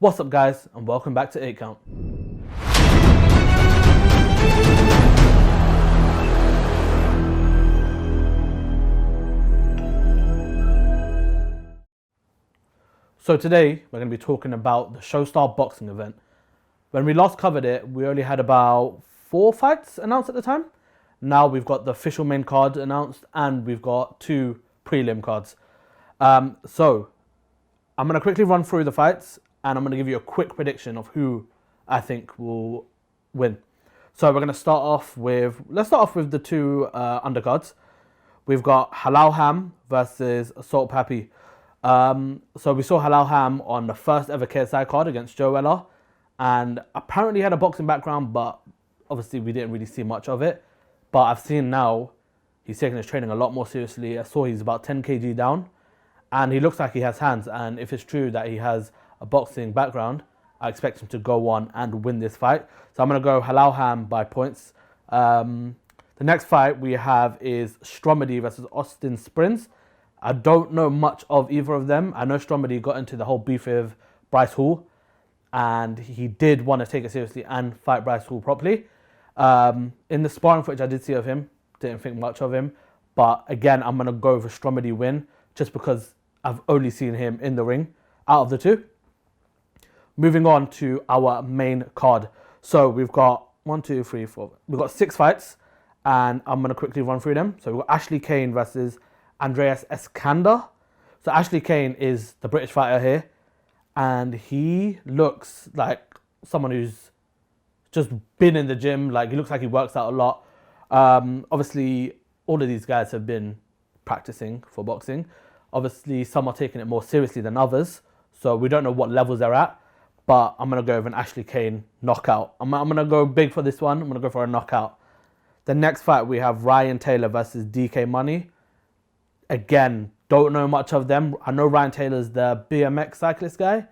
What's up guys, and welcome back to 8 Count. So today we're going to be talking about the Showstar boxing event. When we last covered it, we only had about 4 fights announced at the time. Now we've got the official main card announced and we've got 2 prelim cards. So I'm going to quickly run through the fights and I'm going to give you a quick prediction of who I think will win. So we're going to start off with, let's start off with the 2 undercards. We've got Halal Ham versus Assault Pappy. So we saw Halal Ham on the first ever KSI card against Joe Weller, and apparently he had a boxing background, but obviously we didn't really see much of it. But I've seen now he's taking his training a lot more seriously. I saw he's about 10 kg down, and he looks like he has hands. And if it's true that he has a boxing background, I expect him to go on and win this fight. So I'm going to go Halal Ham by points. The next fight we have is Stromedy versus Austin Springs. I don't know much of either of them. I know Stromedy got into the whole beef with Bryce Hall, and he did want to take it seriously and fight Bryce Hall properly. In the sparring footage I did see of him, didn't think much of him. But again, I'm going to go for Stromedy win just because I've only seen him in the ring out of the 2. Moving on to our main card. So we've got 1, 2, 3, 4. We've got 6 fights, and I'm going to quickly run through them. So we've got Ashley Kane versus Andreas Kander. So Ashley Kane is the British fighter here, and he looks like someone who's just been in the gym. Like, he looks like he works out a lot. Obviously, all of these guys have been practicing for boxing. Obviously, some are taking it more seriously than others, so we don't know what levels they're at. But I'm going to go with an Ashley Kane knockout. I'm going to go big for this one. I'm going to go for a knockout. The next fight, we have Ryan Taylor versus DK Money. Again, don't know much of them. I know Ryan Taylor's the BMX cyclist guy.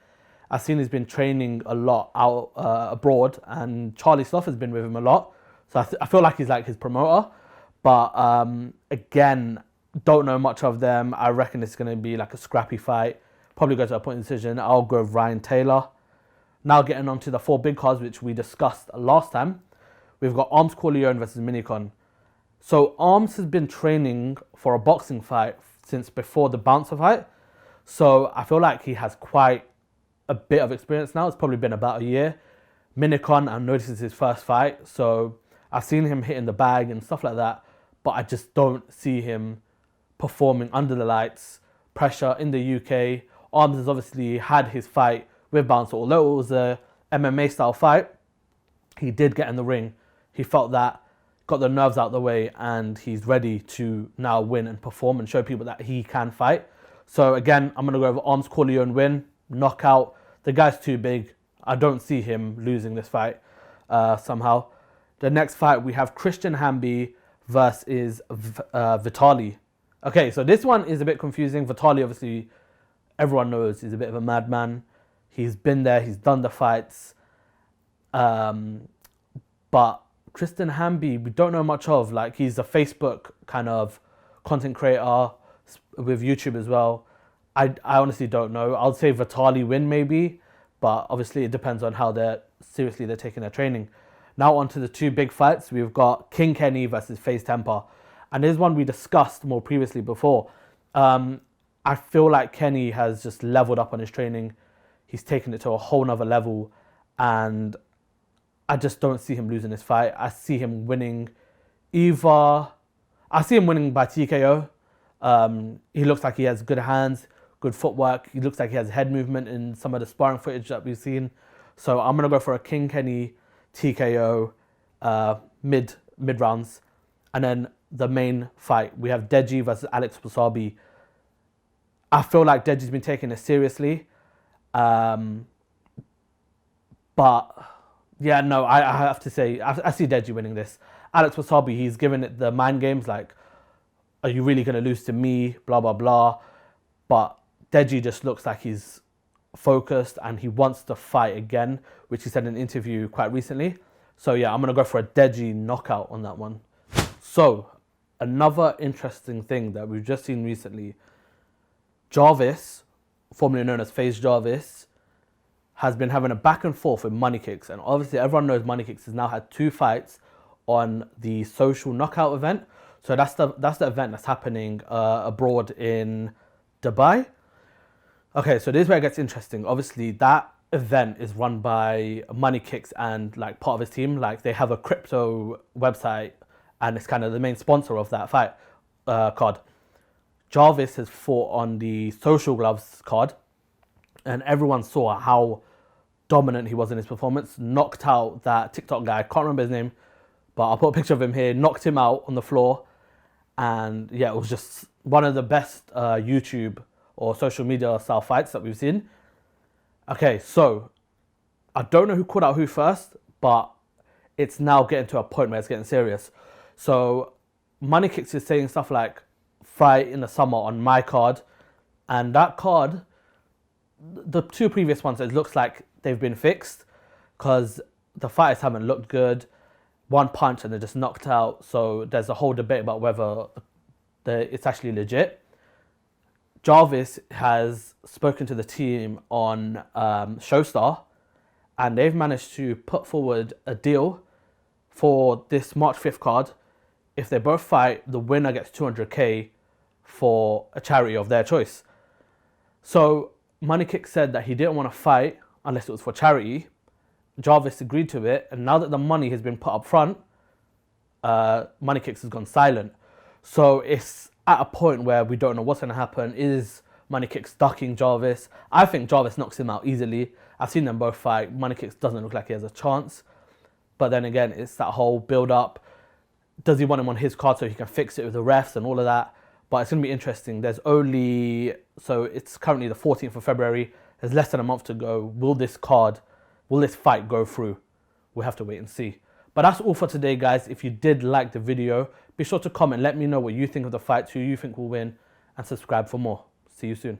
I've seen he's been training a lot out abroad, and Charlie Sloth has been with him a lot. So I feel like he's like his promoter. But again, don't know much of them. I reckon it's going to be like a scrappy fight. Probably go to a point decision. I'll go with Ryan Taylor. Now getting on to the 4 big cards, which we discussed last time. We've got Arms Corleone versus Minicon. So Arms has been training for a boxing fight since before the Bouncer fight. So I feel like he has quite a bit of experience now. It's probably been about a year. Minicon, I know this is his first fight. So I've seen him hitting the bag and stuff like that. But I just don't see him performing under the lights. Pressure in the UK. Arms has obviously had his fight with Bouncer. Although it was a MMA style fight, he did get in the ring. He felt that, got the nerves out of the way, and he's ready to now win and perform and show people that he can fight. So again, I'm going to go with Arms Corleone win, knockout. The guy's too big. I don't see him losing this fight somehow. The next fight, we have Christian Hamby versus Vitali. Okay, so this one is a bit confusing. Vitali, obviously, everyone knows he's a bit of a madman. He's been there, he's done the fights. But Christian Hamby, we don't know much of. Like, he's a Facebook kind of content creator with YouTube as well. I honestly don't know. I'll say Vitali win maybe, but obviously it depends on how seriously they're taking their training. Now on to the 2 big fights. We've got King Kenny versus FaZe Temper. And this is one we discussed more previously before. I feel like Kenny has just leveled up on his training. He's taken it to a whole nother level, and I just don't see him losing this fight. I see him winning by TKO. He looks like he has good hands, good footwork. He looks like he has head movement in some of the sparring footage that we've seen. So I'm going to go for a King Kenny TKO mid rounds. And then the main fight, we have Deji versus Alex Wasabi. I feel like Deji's been taking it seriously. But yeah, no, I have to say, I see Deji winning this. Alex Wasabi, he's given it the mind games, like, are you really going to lose to me? Blah, blah, blah. But Deji just looks like he's focused and he wants to fight again, which he said in an interview quite recently. So yeah, I'm going to go for a Deji knockout on that one. So, another interesting thing that we've just seen recently, Jarvis, formerly known as FaZe Jarvis, has been having a back and forth with Moneykicks, and obviously everyone knows Moneykicks has now had 2 fights on the social knockout event. So that's the event that's happening abroad in Dubai. Okay, so this is where it gets interesting. Obviously, that event is run by Moneykicks and like part of his team. Like they have a crypto website, and it's kind of the main sponsor of that fight card. Jarvis has fought on the social gloves card, and everyone saw how dominant he was in his performance. Knocked out that TikTok guy, can't remember his name, but I'll put a picture of him here. Knocked him out on the floor, and yeah, it was just one of the best YouTube or social media style fights that we've seen. Okay, so I don't know who called out who first, but it's now getting to a point where it's getting serious. So Moneykicks is saying stuff like fight in the summer on my card, and that card, the 2 previous ones, it looks like they've been fixed because the fighters haven't looked good. 1 punch and they're just knocked out. So there's a whole debate about whether it's actually legit. Jarvis has spoken to the team on Showstar, and they've managed to put forward a deal for this March 5th card. If they both fight, the winner gets 200k for a charity of their choice. So Moneykicks said that he didn't want to fight unless it was for charity. Jarvis agreed to it, and now that the money has been put up front, Moneykicks has gone silent. So it's at a point where we don't know what's going to happen. Is Moneykicks ducking Jarvis? I think Jarvis knocks him out easily. I've seen them both fight. Moneykicks doesn't look like he has a chance. But then again, it's that whole build-up. Does he want him on his card so he can fix it with the refs and all of that? But it's going to be interesting. There's only... So it's currently the 14th of February. There's less than a month to go. Will this fight go through? We'll have to wait and see. But that's all for today, guys. If you did like the video, be sure to comment. Let me know what you think of the fights, who you think will win, and subscribe for more. See you soon.